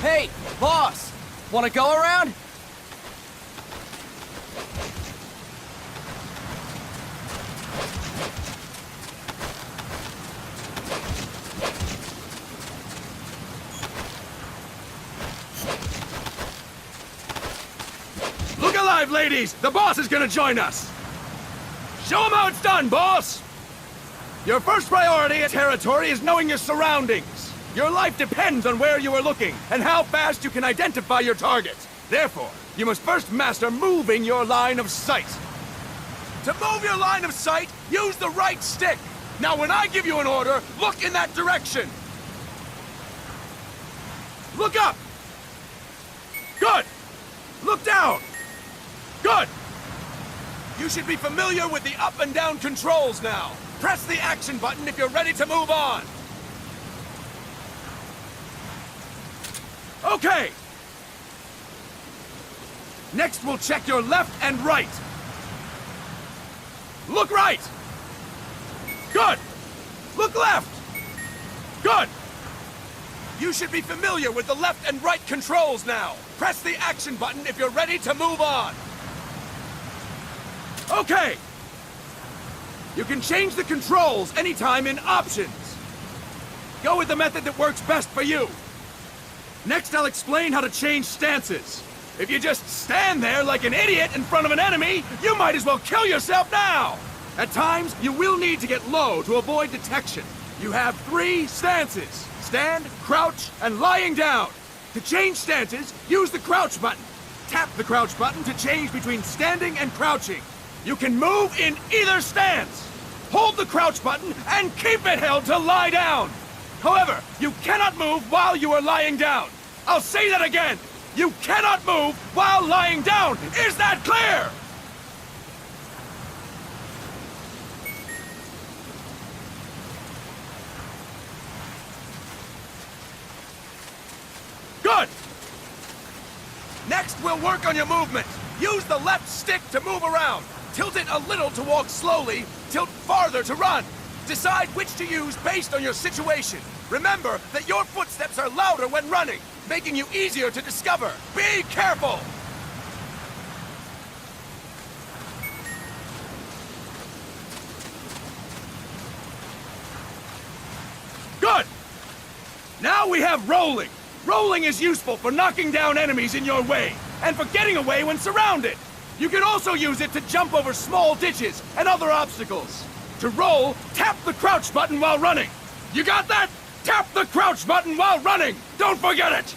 Hey, boss! Wanna go around? Look alive, ladies! The boss is gonna join us! Show him how it's done, boss! Your first priority in territory is knowing your surroundings. Your life depends on where you are looking, and how fast you can identify your targets. Therefore, you must first master moving your line of sight. To move your line of sight, use the right stick. Now when I give you an order, look in that direction. Look up! Good! Look down! Good! You should be familiar with the up and down controls now. Press the action button if you're ready to move on. Okay! Next, we'll check your left and right. Look right! Good! Look left! Good! You should be familiar with the left and right controls now. Press the action button if you're ready to move on. Okay! You can change the controls anytime in Options. Go with the method that works best for you. Next, I'll explain how to change stances. If you just stand there like an idiot in front of an enemy, you might as well kill yourself now! At times, you will need to get low to avoid detection. You have 3 stances: stand, crouch, and lying down. To change stances, use the crouch button. Tap the crouch button to change between standing and crouching. You can move in either stance. hold the crouch button and keep it held to lie down. However, you cannot move while you are lying down. I'll say that again. You cannot move while lying down. Is that clear? Good. Next, we'll work on your movement. Use the left stick to move around. Tilt it a little to walk slowly, tilt farther to run. Decide which to use based on your situation. Remember that your footsteps are louder when running, making you easier to discover. Be careful! Good! Now we have rolling. Rolling is useful for knocking down enemies in your way, and for getting away when surrounded. You can also use it to jump over small ditches and other obstacles. To roll, tap the crouch button while running. You got that? Tap the crouch button while running! Don't forget it!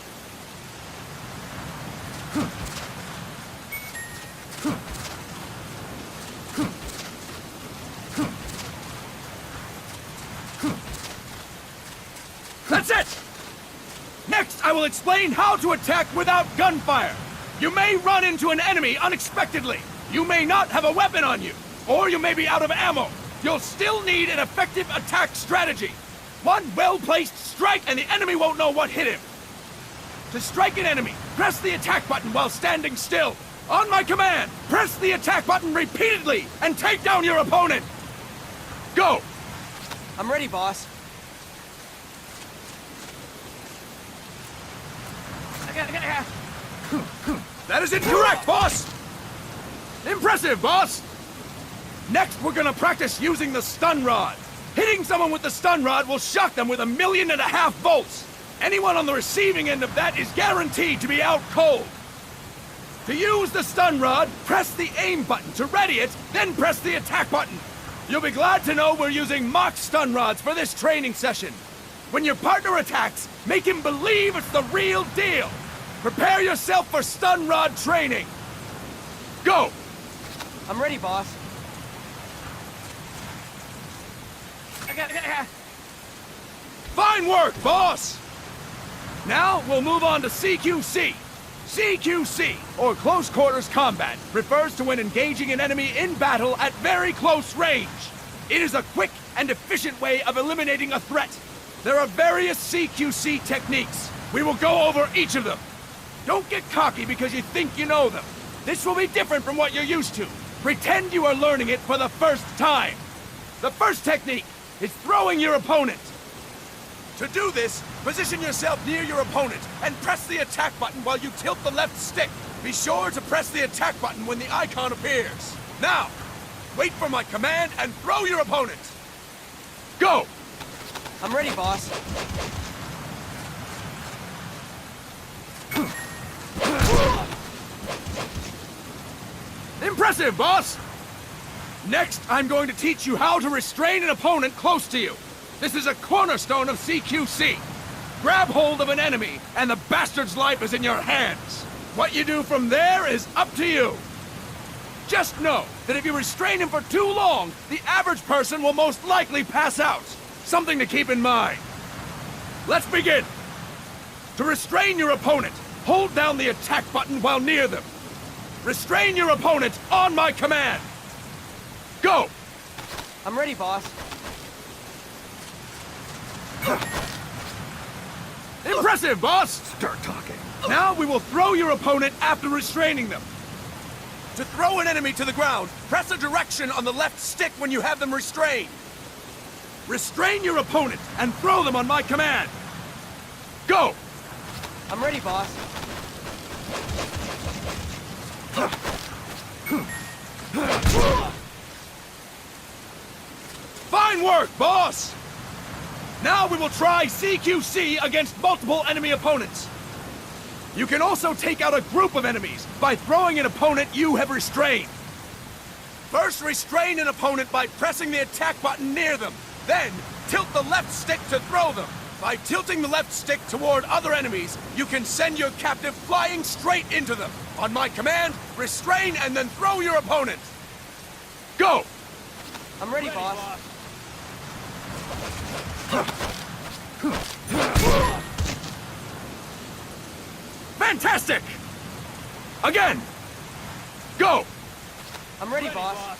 That's it! Next, I will explain how to attack without gunfire. You may run into an enemy unexpectedly. You may not have a weapon on you, or you may be out of ammo. You'll still need an effective attack strategy. One well-placed strike and the enemy won't know what hit him. To strike an enemy, press the attack button while standing still. On my command, press the attack button repeatedly and take down your opponent. Go! I'm ready, boss. That is incorrect, boss! Impressive, boss! Next, we're gonna practice using the stun rod. Hitting someone with the stun rod will shock them with 1.5 million volts. Anyone on the receiving end of that is guaranteed to be out cold. To use the stun rod, press the aim button to ready it, then press the attack button. You'll be glad to know we're using mock stun rods for this training session. When your partner attacks, make him believe it's the real deal. Prepare yourself for stun rod training. Go! I'm ready, boss. Fine work, boss! Now, we'll move on to CQC. CQC, or Close Quarters Combat, refers to when engaging an enemy in battle at very close range. It is a quick and efficient way of eliminating a threat. There are various CQC techniques. We will go over each of them. Don't get cocky because you think you know them. This will be different from what you're used to. Pretend you are learning it for the first time. The first technique is throwing your opponent. To do this, position yourself near your opponent and press the attack button while you tilt the left stick. Be sure to press the attack button when the icon appears. Now, wait for my command and throw your opponent. Go! I'm ready, boss. Impressive, boss! Next, I'm going to teach you how to restrain an opponent close to you. This is a cornerstone of CQC. Grab hold of an enemy, and the bastard's life is in your hands. What you do from there is up to you. Just know that if you restrain him for too long, the average person will most likely pass out. Something to keep in mind. Let's begin. To restrain your opponent, hold down the attack button while near them. Restrain your opponent on my command. Go! I'm ready, boss. Impressive, boss! Start talking. Now we will throw your opponent after restraining them. To throw an enemy to the ground, press a direction on the left stick when you have them restrained. Restrain your opponent and throw them on my command. Go! I'm ready, boss. Fine work, boss! Now we will try CQC against multiple enemy opponents. You can also take out a group of enemies by throwing an opponent you have restrained. First, restrain an opponent by pressing the attack button near them. Then, tilt the left stick to throw them. By tilting the left stick toward other enemies, you can send your captive flying straight into them. On my command, restrain and then throw your opponent. Go! I'm ready, boss. Fantastic! Again! Go! I'm ready, boss.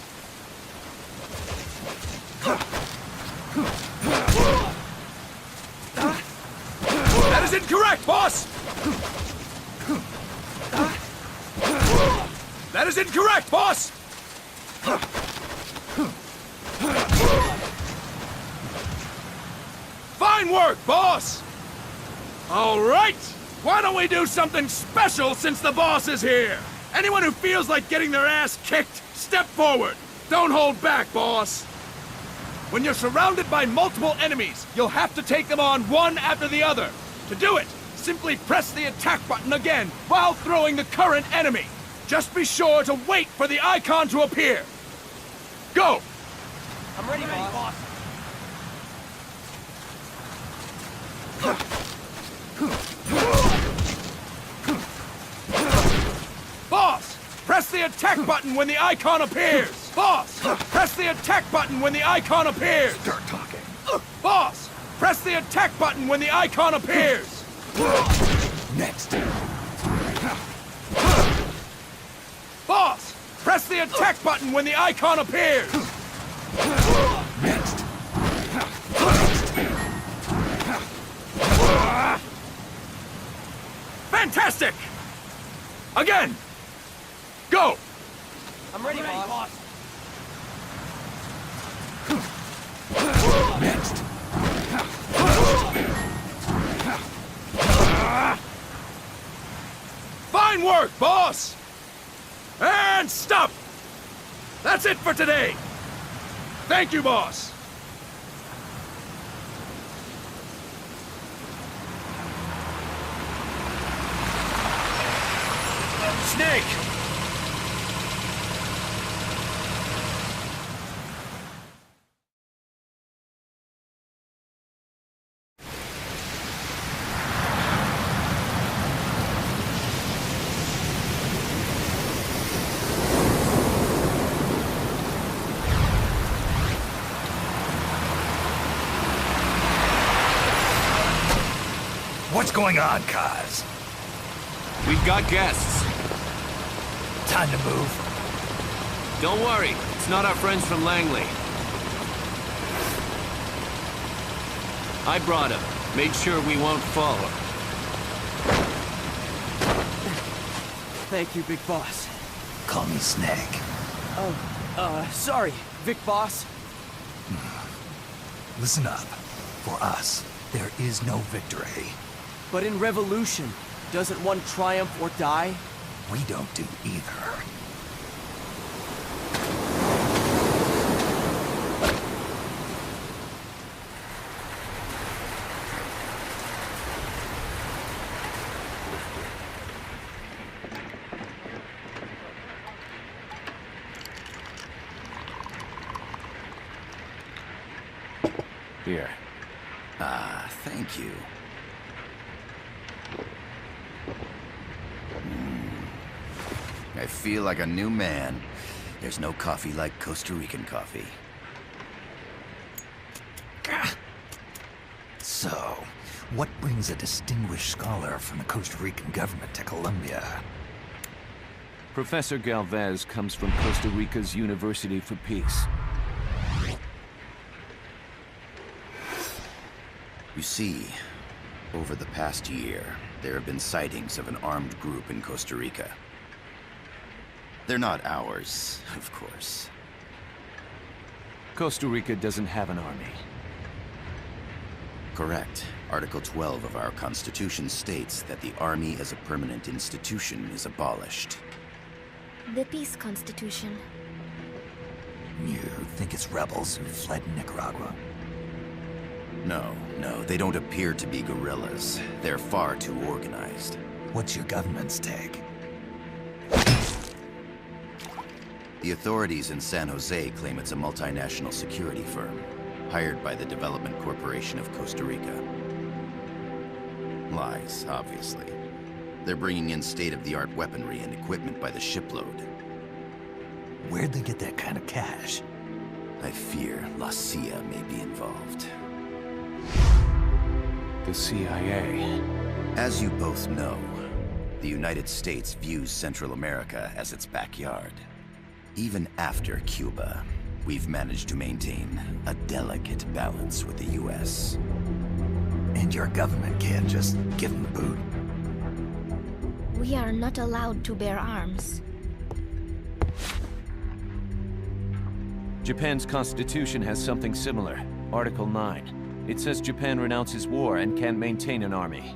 That is incorrect, boss! That is incorrect, boss! Fine work, boss! All right! Why don't we do something special since the boss is here? Anyone who feels like getting their ass kicked, step forward! Don't hold back, boss! When you're surrounded by multiple enemies, you'll have to take them on one after the other. To do it, simply press the attack button again while throwing the current enemy. Just be sure to wait for the icon to appear. Go! I'm ready, boss. Boss, press the attack button when the icon appears. Boss, press the attack button when the icon appears. Start talking. Boss, press the attack button when the icon appears. Next. Boss, press the attack button when the icon appears. Next. Fantastic! Again! Go! I'm ready, boss. Next. Fine work, boss! And stop! That's it for today! Thank you, boss! Snake! What's going on, Kaz? We've got guests. Time to move. Don't worry, it's not our friends from Langley. I brought him. Made sure we won't fall. Thank you, big boss. Call me Snake. Sorry, Vic boss. Listen up. For us, there is no victory. But in revolution, doesn't one triumph or die? We don't do either. Here. Ah, thank you. I feel like a new man. There's no coffee like Costa Rican coffee. So, what brings a distinguished scholar from the Costa Rican government to Colombia? Professor Galvez comes from Costa Rica's University for Peace. You see, over the past year, there have been sightings of an armed group in Costa Rica. They're not ours, of course. Costa Rica doesn't have an army. Correct. Article 12 of our Constitution states that the Army as a permanent institution is abolished. The Peace Constitution. You think it's rebels who fled Nicaragua? No, they don't appear to be guerrillas. They're far too organized. What's your government's take? The authorities in San Jose claim it's a multinational security firm, hired by the Development Corporation of Costa Rica. Lies, obviously. They're bringing in state-of-the-art weaponry and equipment by the shipload. Where'd they get that kind of cash? I fear La CIA may be involved. The CIA. As you both know, the United States views Central America as its backyard. Even after Cuba, we've managed to maintain a delicate balance with the US. And your government can't just give them the boot. We are not allowed to bear arms. Japan's constitution has something similar. Article 9. It says Japan renounces war and can't maintain an army.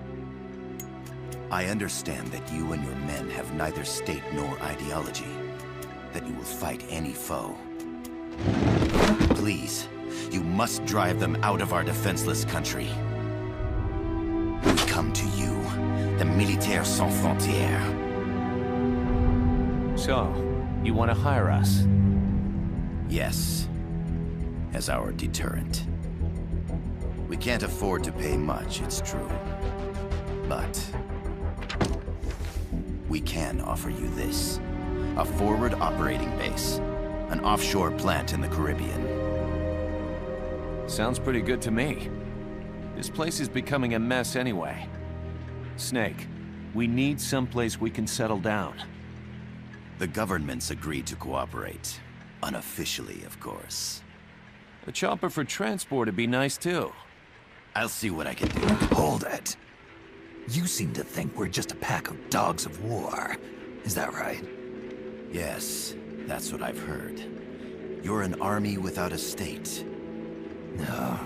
I understand that you and your men have neither state nor ideology. That you will fight any foe. Please, you must drive them out of our defenseless country. We come to you, the Militaires Sans Frontières. So, you want to hire us? Yes, as our deterrent. We can't afford to pay much, it's true. But we can offer you this. A forward operating base. An offshore plant in the Caribbean. Sounds pretty good to me. This place is becoming a mess anyway. Snake, we need someplace we can settle down. The government's agreed to cooperate. Unofficially, of course. A chopper for transport would be nice too. I'll see what I can do. Hold it. You seem to think we're just a pack of dogs of war. Is that right? Yes, that's what I've heard. You're an army without a state. No,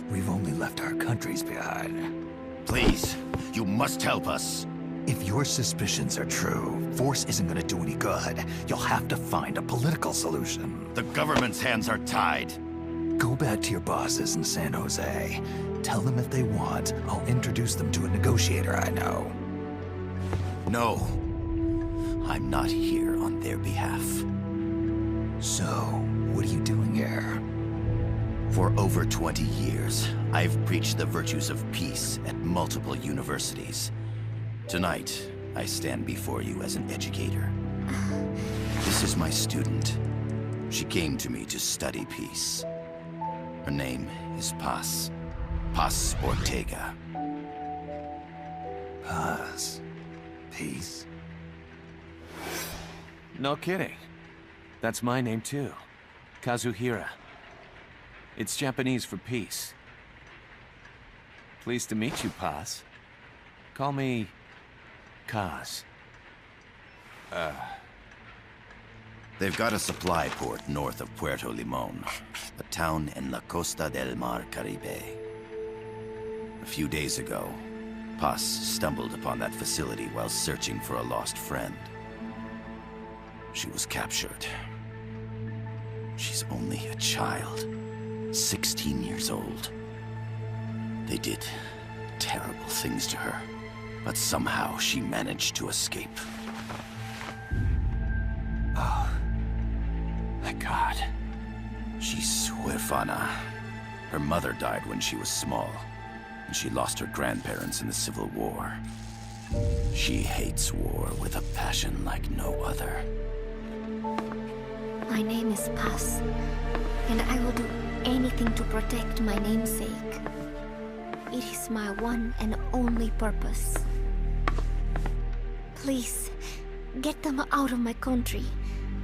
we've only left our countries behind. Please, you must help us. If your suspicions are true, force isn't gonna do any good. You'll have to find a political solution. The government's hands are tied. Go back to your bosses in San Jose. Tell them if they want, I'll introduce them to a negotiator I know. No. I'm not here on their behalf. So, what are you doing here? For over 20 years, I've preached the virtues of peace at multiple universities. Tonight, I stand before you as an educator. This is my student. She came to me to study peace. Her name is Paz. Paz Ortega. Paz. Peace. No kidding. That's my name too. Kazuhira. It's Japanese for peace. Pleased to meet you, Paz. Call me Kaz. They've got a supply port north of Puerto Limon, a town in La Costa del Mar Caribe. A few days ago, Paz stumbled upon that facility while searching for a lost friend. She was captured. She's only a child, 16 years old. They did terrible things to her, but somehow she managed to escape. Oh, my God. She's huérfana. Her mother died when she was small, and she lost her grandparents in the Civil War. She hates war with a passion like no other. My name is Paz, and I will do anything to protect my namesake. It is my one and only purpose. Please, get them out of my country.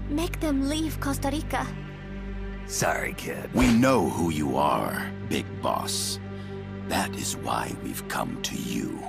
Make them leave Costa Rica. Sorry, kid. We know who you are, Big Boss. That is why we've come to you.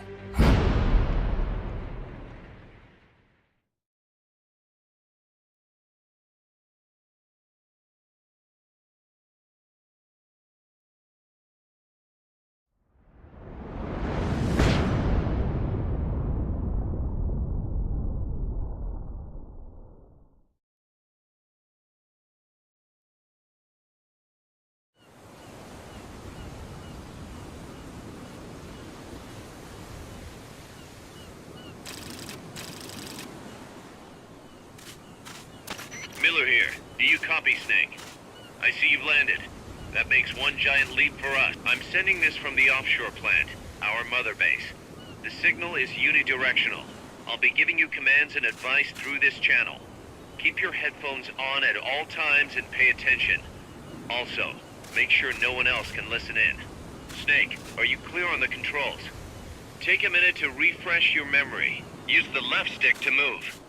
Miller here. Do you copy, Snake? I see you've landed. That makes one giant leap for us. I'm sending this from the offshore plant, our mother base. The signal is unidirectional. I'll be giving you commands and advice through this channel. Keep your headphones on at all times and pay attention. Also, make sure no one else can listen in. Snake, are you clear on the controls? Take a minute to refresh your memory. Use the left stick to move.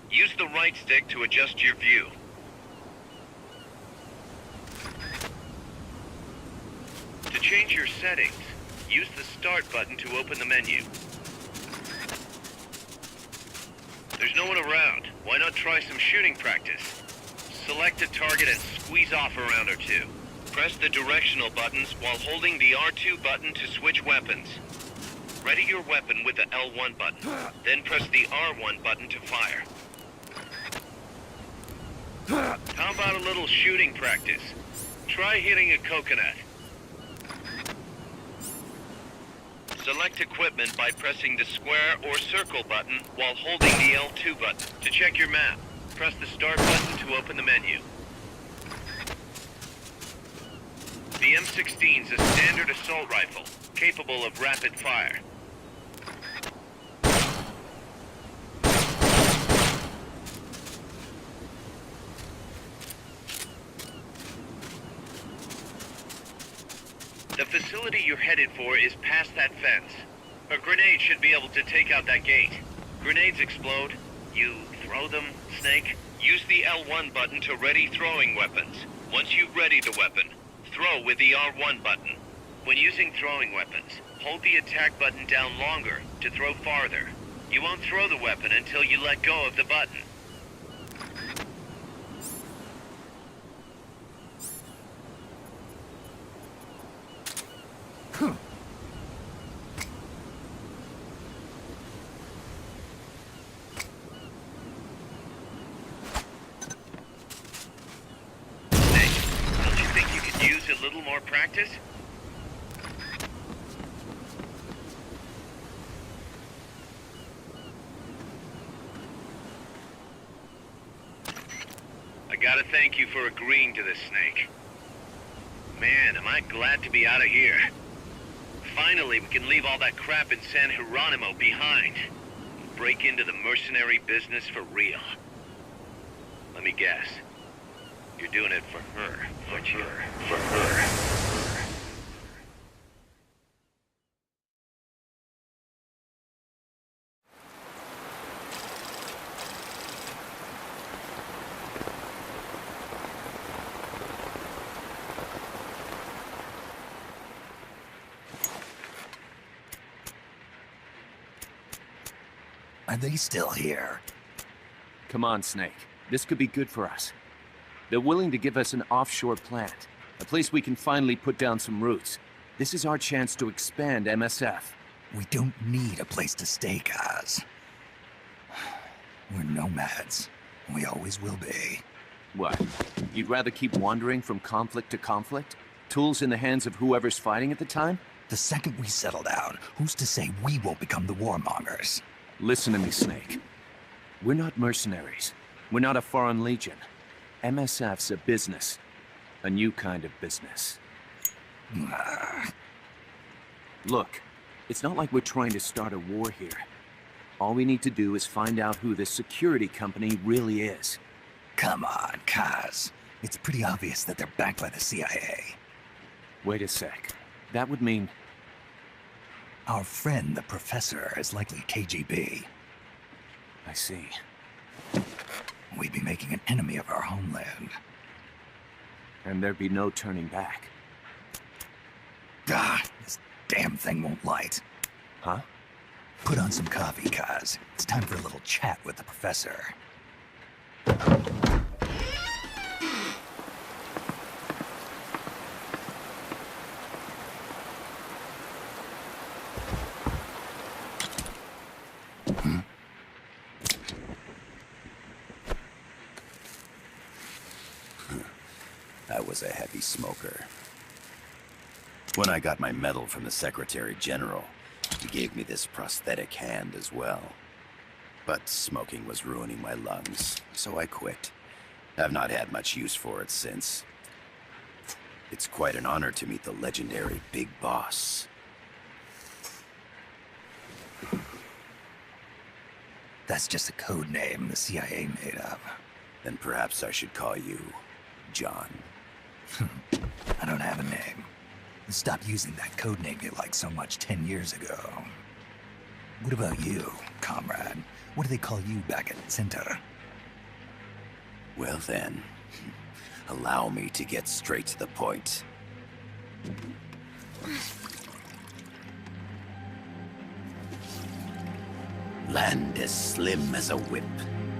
Use the right stick to adjust your view. To change your settings, use the Start button to open the menu. There's no one around. Why not try some shooting practice? Select a target and squeeze off a round or two. Press the directional buttons while holding the R2 button to switch weapons. Ready your weapon with the L1 button, then press the R1 button to fire. How about a little shooting practice? Try hitting a coconut. Select equipment by pressing the square or circle button while holding the L2 button. To check your map, press the Start button to open the menu. The M16 is a standard assault rifle, capable of rapid fire. The facility you're headed for is past that fence. A grenade should be able to take out that gate. Grenades explode. You throw them, Snake. Use the L1 button to ready throwing weapons. Once you've readied the weapon, throw with the R1 button. When using throwing weapons, hold the attack button down longer to throw farther. You won't throw the weapon until you let go of the button. A little more practice? I gotta thank you for agreeing to this, Snake. Man, am I glad to be out of here. Finally, we can leave all that crap in San Geronimo behind. And break into the mercenary business for real. Let me guess. You're doing it for her, aren't you? For her. Are they still here? Come on, Snake. This could be good for us. They're willing to give us an offshore plant, a place we can finally put down some roots. This is our chance to expand MSF. We don't need a place to stay, Kaz. We're nomads. We always will be. What? You'd rather keep wandering from conflict to conflict? Tools in the hands of whoever's fighting at the time? The second we settle down, who's to say we won't become the warmongers? Listen to me, Snake. We're not mercenaries. We're not a foreign legion. MSF's a business. A new kind of business. Look, it's not like we're trying to start a war here. All we need to do is find out who this security company really is. Come on, Kaz. It's pretty obvious that they're backed by the CIA. Wait a sec. That would mean... Our friend, the Professor, is likely KGB. I see. We'd be making an enemy of our homeland. And there'd be no turning back. This damn thing won't light. Huh? Put on some coffee, Kaz. It's time for a little chat with the Professor. I was a heavy smoker. When I got my medal from the Secretary General, he gave me this prosthetic hand as well. But smoking was ruining my lungs, so I quit. I've not had much use for it since. It's quite an honor to meet the legendary Big Boss. That's just a code name the CIA made up. Then perhaps I should call you John. I don't have a name. Stop using that code name you liked so much 10 years ago. What about you, comrade? What do they call you back at Center? Well then, allow me to get straight to the point. Land as slim as a whip,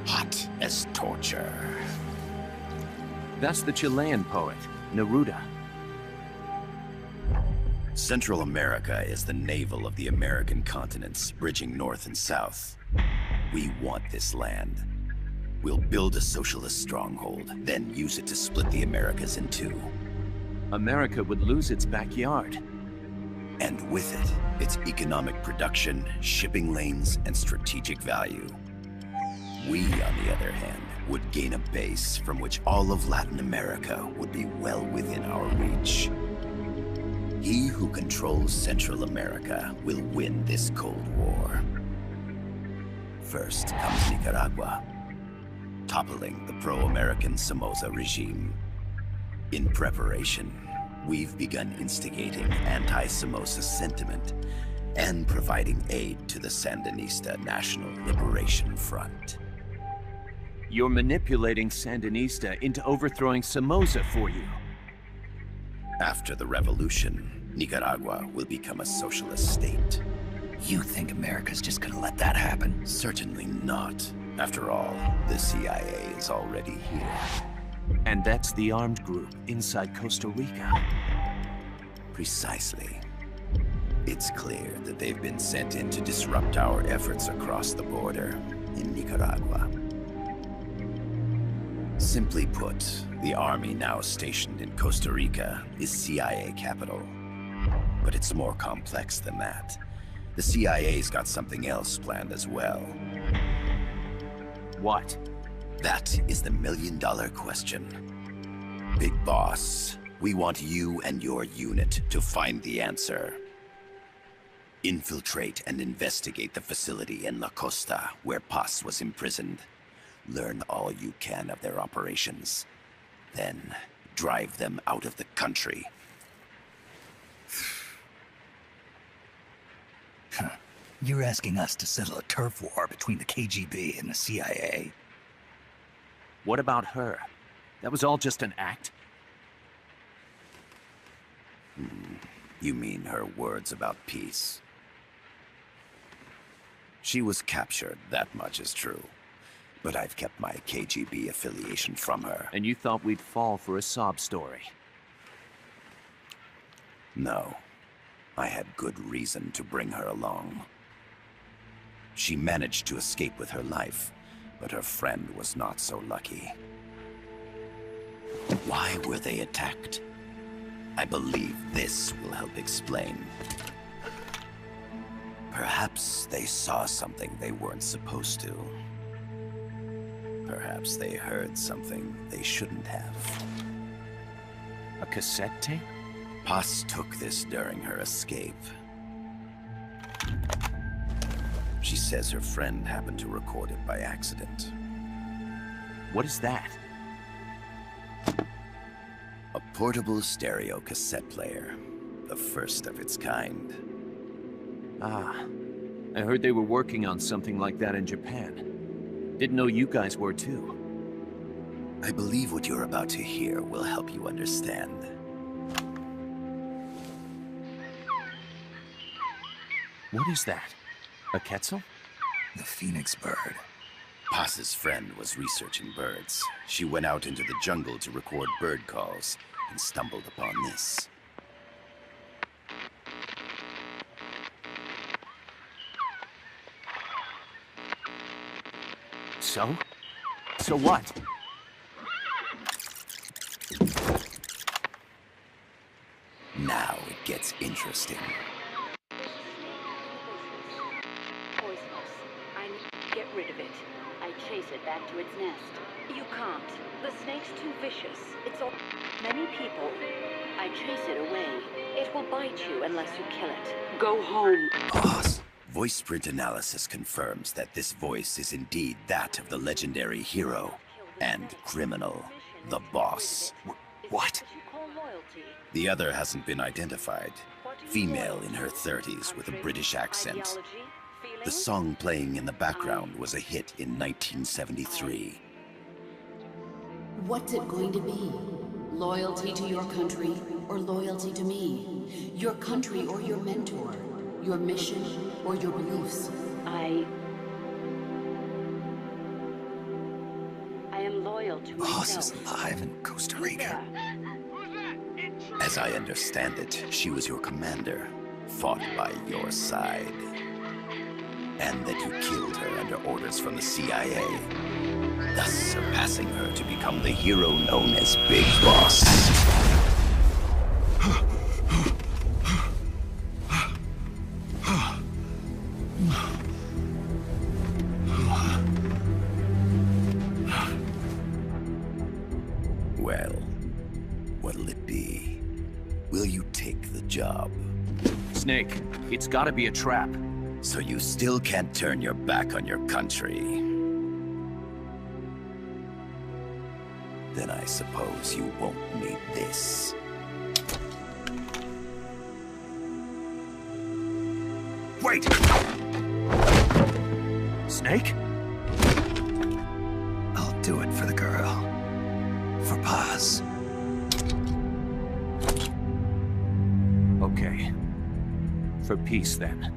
hot as torture. That's the Chilean poet, Neruda. Central America is the navel of the American continents, bridging north and south. We want this land. We'll build a socialist stronghold, then use it to split the Americas in two. America would lose its backyard. And with it, its economic production, shipping lanes, and strategic value. We, on the other hand, would gain a base from which all of Latin America would be well within our reach. He who controls Central America will win this Cold War. First comes Nicaragua, toppling the pro-American Somoza regime. In preparation, we've begun instigating anti-Somoza sentiment and providing aid to the Sandinista National Liberation Front. You're manipulating Sandinista into overthrowing Somoza for you. After the revolution, Nicaragua will become a socialist state. You think America's just gonna let that happen? Certainly not. After all, the CIA is already here. And that's the armed group inside Costa Rica. Precisely. It's clear that they've been sent in to disrupt our efforts across the border in Nicaragua. Simply put, the army now stationed in Costa Rica is CIA capital. But it's more complex than that. The CIA's got something else planned as well. What? That is the million-dollar question. Big Boss, we want you and your unit to find the answer. Infiltrate and investigate the facility in La Costa, where Paz was imprisoned. Learn all you can of their operations. Then, drive them out of the country. You're asking us to settle a turf war between the KGB and the CIA. What about her? That was all just an act? You mean her words about peace? She was captured, that much is true. But I've kept my KGB affiliation from her. And you thought we'd fall for a sob story? No. I had good reason to bring her along. She managed to escape with her life, but her friend was not so lucky. Why were they attacked? I believe this will help explain. Perhaps they saw something they weren't supposed to. Perhaps they heard something they shouldn't have. A cassette tape? Paz took this during her escape. She says her friend happened to record it by accident. What is that? A portable stereo cassette player. The first of its kind. Ah, I heard they were working on something like that in Japan. Didn't know you guys were too. I believe what you're about to hear will help you understand. What is that? A Quetzal? The Phoenix bird. Paz's friend was researching birds. She went out into the jungle to record bird calls and stumbled upon this. So? So what? Now it gets interesting. Poisonous. I need to get rid of it. I chase it back to its nest. You can't. The snake's too vicious. It's all... Many people. I chase it away. It will bite you unless you kill it. Go home. Boss. Voice print analysis confirms that this voice is indeed that of the legendary hero and criminal, the Boss. What? The other hasn't been identified. Female in her 30s with a British accent. The song playing in the background was a hit in 1973. What's it going to be? Loyalty to your country or loyalty to me? Your country or your mentor? Your mission or your beliefs? I am loyal to myself. Boss is alive in Costa Rica. As I understand it, she was your commander, fought by your side. And that you killed her under orders from the CIA, thus surpassing her to become the hero known as Big Boss. Well, what'll it be? Will you take the job? Snake, it's gotta be a trap. So you still can't turn your back on your country? Then I suppose you won't need this. Wait! Snake? I'll do it for the girl. For Paz. Okay. For peace, then.